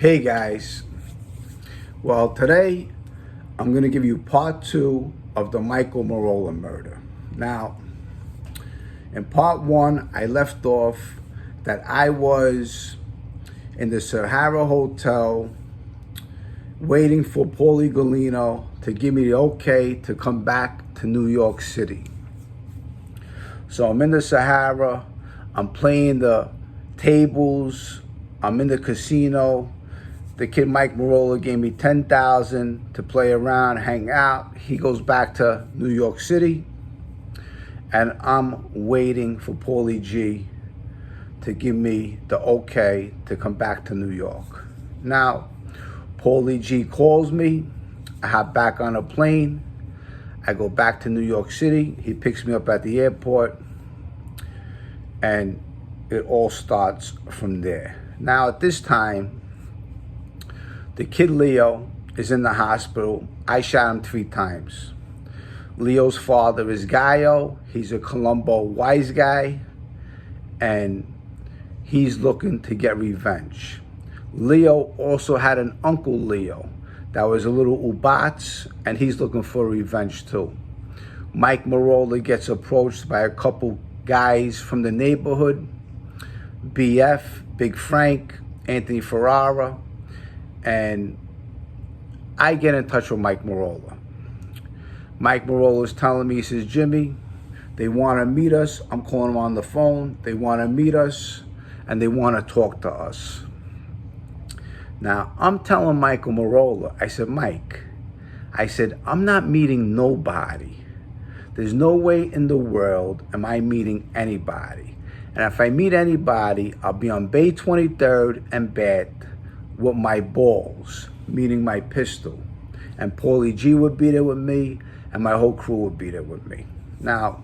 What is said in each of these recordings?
Hey guys, well today I'm going to give you part 2 of the Michael Merola murder. Now, in part 1 I left off that I was in the Sahara Hotel waiting for Paulie Galino to give me the okay to come back to New York City. So I'm in the Sahara, I'm playing the tables, I'm in the casino. The kid Mike Merola gave me $10,000 to play around, hang out. He goes back to New York City, and I'm waiting for Paulie G to give me the okay to come back to New York. Now, Paulie G calls me. I hop back on a plane. I go back to New York City. He picks me up at the airport, and it all starts from there. Now, at this time, the kid Leo is in the hospital. I shot him 3 times. Leo's father is Guyo. He's a Colombo wise guy, and he's looking to get revenge. Leo also had an uncle Leo that was a little ubats, and he's looking for revenge too. Mike Merola gets approached by a couple guys from the neighborhood, BF, Big Frank, Anthony Ferrara, and I get in touch with Mike Merola. Mike Merola is telling me, he says, Jimmy, they want to meet us. I'm calling him on the phone. They want to meet us, and they want to talk to us. Now, I'm telling Michael Merola, I said, Mike, I said, I'm not meeting nobody. There's no way in the world am I meeting anybody. And if I meet anybody, I'll be on Bay 23rd and Bat with my balls, meaning my pistol. And Paulie G would be there with me, and my whole crew would be there with me. Now,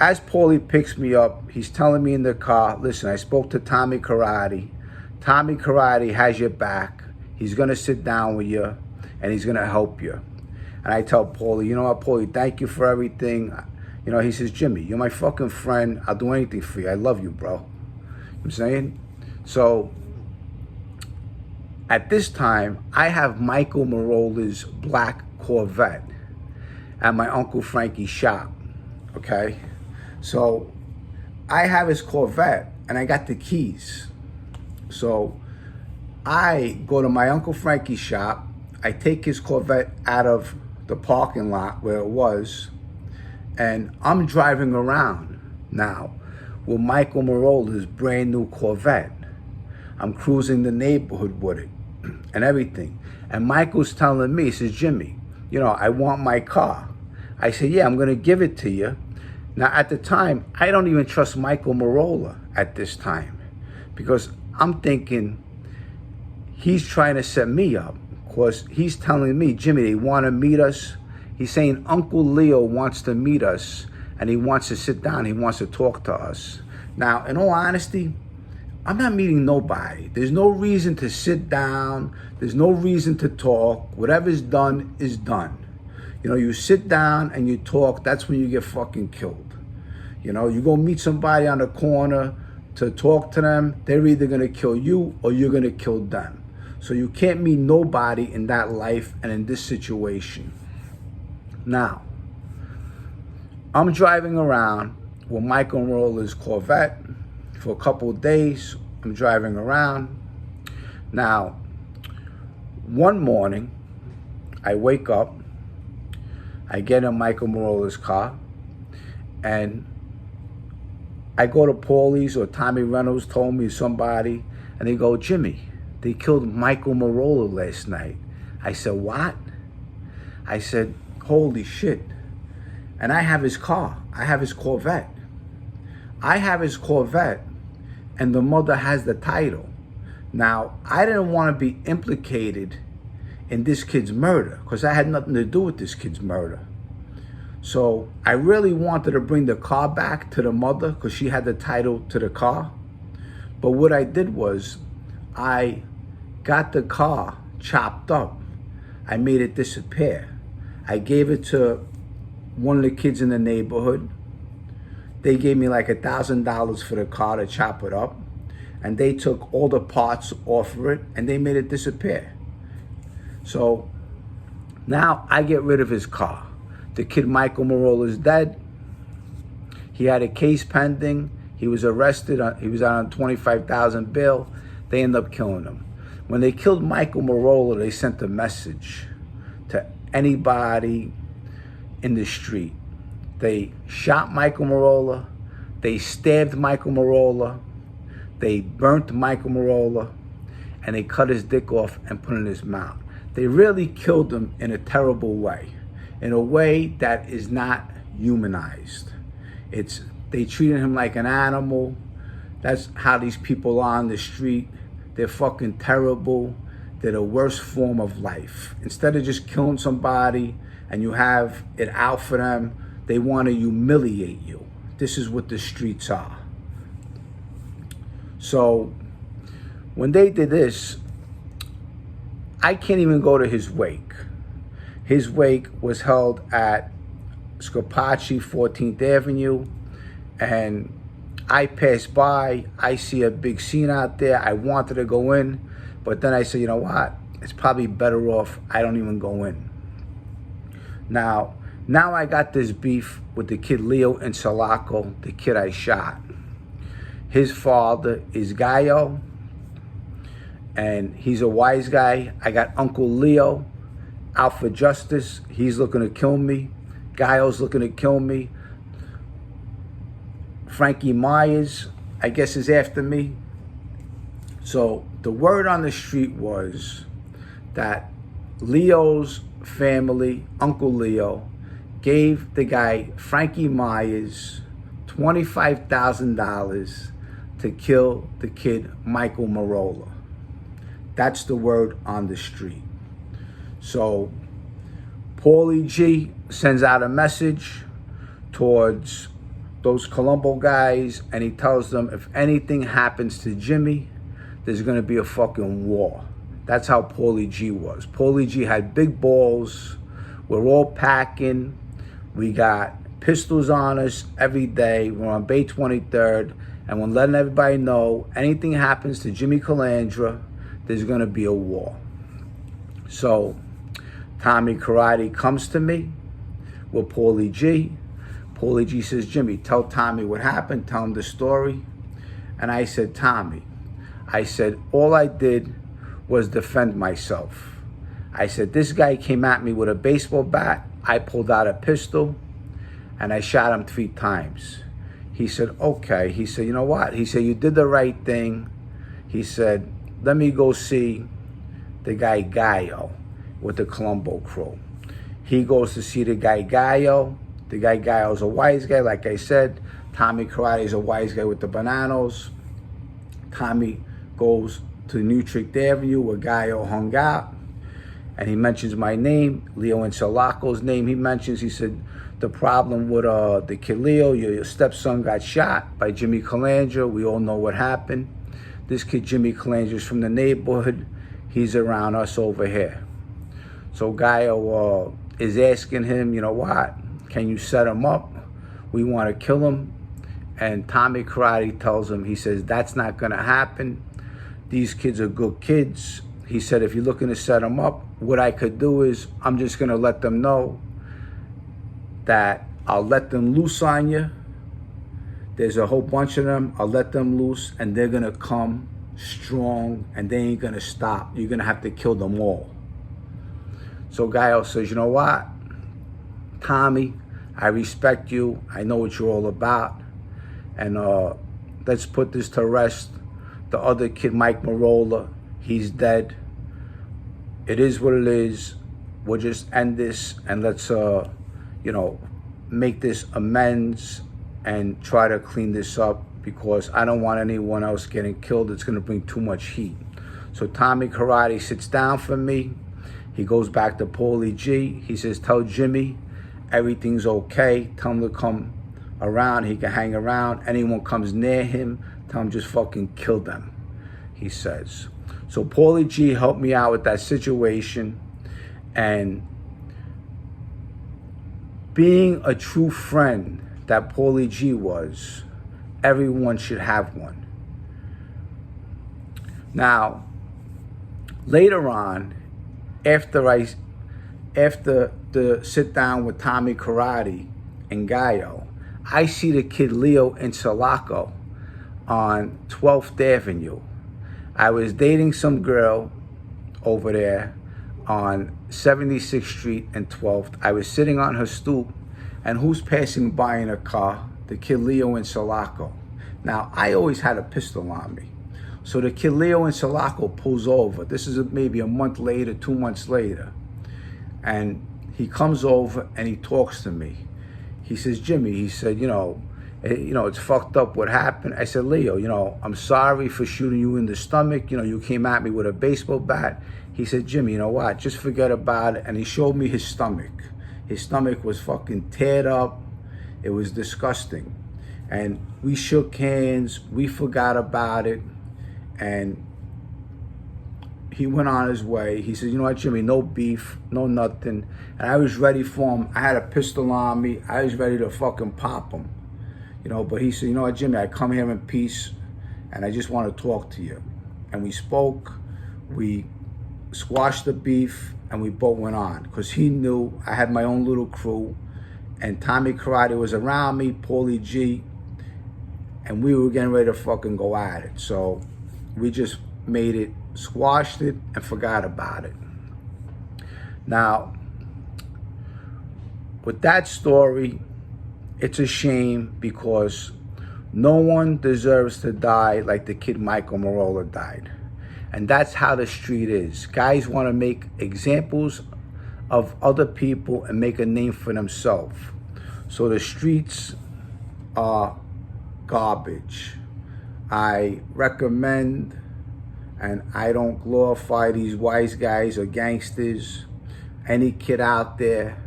as Paulie picks me up, he's telling me in the car, listen, I spoke to Tommy Karate. Tommy Karate has your back. He's going to sit down with you, and he's going to help you. And I tell Paulie, you know what, Paulie, thank you for everything. You know, he says, Jimmy, you're my fucking friend. I'll do anything for you. I love you, bro. You know what I'm saying? So, at this time, I have Michael Merola's black Corvette at my Uncle Frankie's shop, okay? So, I have his Corvette, and I got the keys. So, I go to my Uncle Frankie's shop. I take his Corvette out of the parking lot where it was, and I'm driving around now with Michael Merola's brand new Corvette. I'm cruising the neighborhood with it and everything. And Michael's telling me, he says, Jimmy, you know, I want my car. I said, yeah, I'm going to give it to you. Now, at the time, I don't even trust Michael Merola at this time, because I'm thinking he's trying to set me up, because he's telling me, Jimmy, they want to meet us. He's saying Uncle Leo wants to meet us, and he wants to sit down. He wants to talk to us. Now, in all honesty, I'm not meeting nobody. There's no reason to sit down. There's no reason to talk. Whatever's done is done. You know, you sit down and you talk, that's when you get fucking killed. You know, you go meet somebody on the corner to talk to them, they're either going to kill you or you're going to kill them. So you can't meet nobody in that life and in this situation. Now, I'm driving around with Michael Merola's Corvette for a couple of days. I'm driving around. Now, one morning, I wake up, I get in Michael Merola's car, and I go to Paulie's, or Tommy Reynolds told me, somebody, and they go, Jimmy, they killed Michael Merola last night. I said, what? I said, holy shit. And I have his car. I have his Corvette. I have his Corvette, and the mother has the title. Now, I didn't want to be implicated in this kid's murder, because I had nothing to do with this kid's murder. So I really wanted to bring the car back to the mother, because she had the title to the car. But what I did was, I got the car chopped up. I made it disappear. I gave it to one of the kids in the neighborhood. They gave me like $1,000 for the car to chop it up. and they took all the parts off of it and they made it disappear. So now I get rid of his car. The kid Michael Merola is dead. He had a case pending. He was arrested. He was out on $25,000 bail. They ended up killing him. When they killed Michael Merola, they sent a message to anybody in the street. They shot Michael Merola. They stabbed Michael Merola. They burnt Michael Merola. And they cut his dick off and put it in his mouth. They really killed him in a terrible way. In a way that is not humanized. They treated him like an animal. That's how these people are on the street. They're fucking terrible. They're the worst form of life. Instead of just killing somebody and you have it out for them, they want to humiliate you. This is what the streets are. So when they did this, I can't even go to his wake. His wake was held at Scarpacci, 14th Avenue, and I passed by. I see a big scene out there. I wanted to go in, but then I said, you know what? It's probably better off I don't even go in. Now I got this beef with the kid Leo in Sulaco, the kid I shot. His father is Guyo, and he's a wise guy. I got Uncle Leo out for justice. He's looking to kill me. Guyo's looking to kill me. Frankie Myers, I guess, is after me. So the word on the street was that Leo's family, Uncle Leo, gave the guy Frankie Myers $25,000 to kill the kid Michael Merola. That's the word on the street. So Paulie G sends out a message towards those Colombo guys, and he tells them if anything happens to Jimmy, there's gonna be a fucking war. That's how Paulie G was. Paulie G had big balls. We're all packing. We got pistols on us every day. We're on Bay 23rd, and we're letting everybody know anything happens to Jimmy Calandra, there's gonna be a war. So Tommy Karate comes to me with Paulie G. Paulie G says, Jimmy, tell Tommy what happened, tell him the story. And I said, Tommy, I said, all I did was defend myself. I said, this guy came at me with a baseball bat. I pulled out a pistol and I shot him 3 times. He said, okay. He said, you know what? He said, you did the right thing. He said, let me go see the guy Guyo with the Colombo crew. He goes to see the guy Guyo. The guy Guyo's a wise guy, like I said. Tommy Karate's a wise guy with the bananas. Tommy goes to New Trick Avenue where Guyo hung out, and he mentions my name, Leo and Sulaco's name. He mentions, he said, the problem with the kid Leo, your stepson got shot by Jimmy Calandra. We all know what happened. This kid Jimmy Calandra's from the neighborhood. He's around us over here. So Guyo is asking him, you know what? Can you set him up? We want to kill him. And Tommy Karate tells him, he says, that's not going to happen. These kids are good kids. He said, if you're looking to set them up, what I could do is I'm just going to let them know that I'll let them loose on you. There's a whole bunch of them. I'll let them loose, and they're going to come strong, and they ain't going to stop. You're going to have to kill them all. So Guyo says, you know what, Tommy, I respect you. I know what you're all about. And let's put this to rest. The other kid, Mike Marola, he's dead. It is what it is. We'll just end this and let's, make this amends and try to clean this up, because I don't want anyone else getting killed. It's going to bring too much heat. So Tommy Karate sits down for me. He goes back to Paulie G. He says, tell Jimmy everything's okay. Tell him to come around. He can hang around. Anyone comes near him, tell him just fucking kill them, he says. So Paulie G helped me out with that situation. And being a true friend that Paulie G was, everyone should have one. Now, later on, after the sit down with Tommy Karate and Guyo, I see the kid Leo in Sulaco on 12th Avenue. I was dating some girl over there on 76th Street and 12th. I was sitting on her stoop, and who's passing by in a car? The kid Leo in Sulaco. Now, I always had a pistol on me. So the kid Leo in Sulaco pulls over. This is maybe a month later, 2 months later. And he comes over and he talks to me. He says, Jimmy, he said, it's fucked up what happened. I said, Leo, I'm sorry for shooting you in the stomach. You came at me with a baseball bat. He said, Jimmy, you know what? Just forget about it. And he showed me his stomach. His stomach was fucking teared up. It was disgusting. And we shook hands. We forgot about it. And he went on his way. He said, you know what, Jimmy, no beef, no nothing. And I was ready for him. I had a pistol on me. I was ready to fucking pop him. But he said, you know what, Jimmy, I come here in peace, and I just want to talk to you. And we spoke. We squashed the beef, and we both went on. Because he knew I had my own little crew, and Tommy Karate was around me, Paulie G, and we were getting ready to fucking go at it. So we just made it, squashed it, and forgot about it. Now, with that story, it's a shame because no one deserves to die like the kid Michael Merola died. And that's how the street is. Guys want to make examples of other people and make a name for themselves. So the streets are garbage. I recommend, and I don't glorify these wise guys or gangsters. Any kid out there,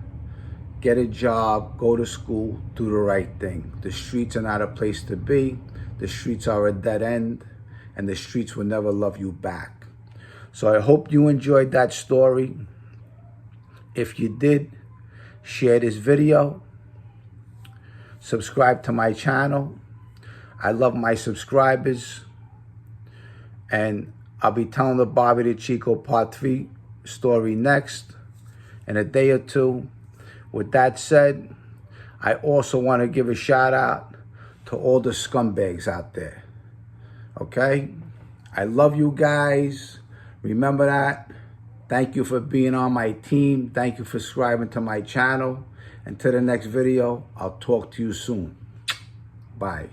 get a job, go to school, do the right thing. The streets are not a place to be. The streets are a dead end, and the streets will never love you back. So I hope you enjoyed that story. If you did, share this video. Subscribe to my channel. I love my subscribers. And I'll be telling the Bobby the Chico Part 3 story next in a day or two. With that said, I also want to give a shout out to all the scumbags out there. Okay? I love you guys. Remember that. Thank you for being on my team. Thank you for subscribing to my channel. Until the next video, I'll talk to you soon. Bye.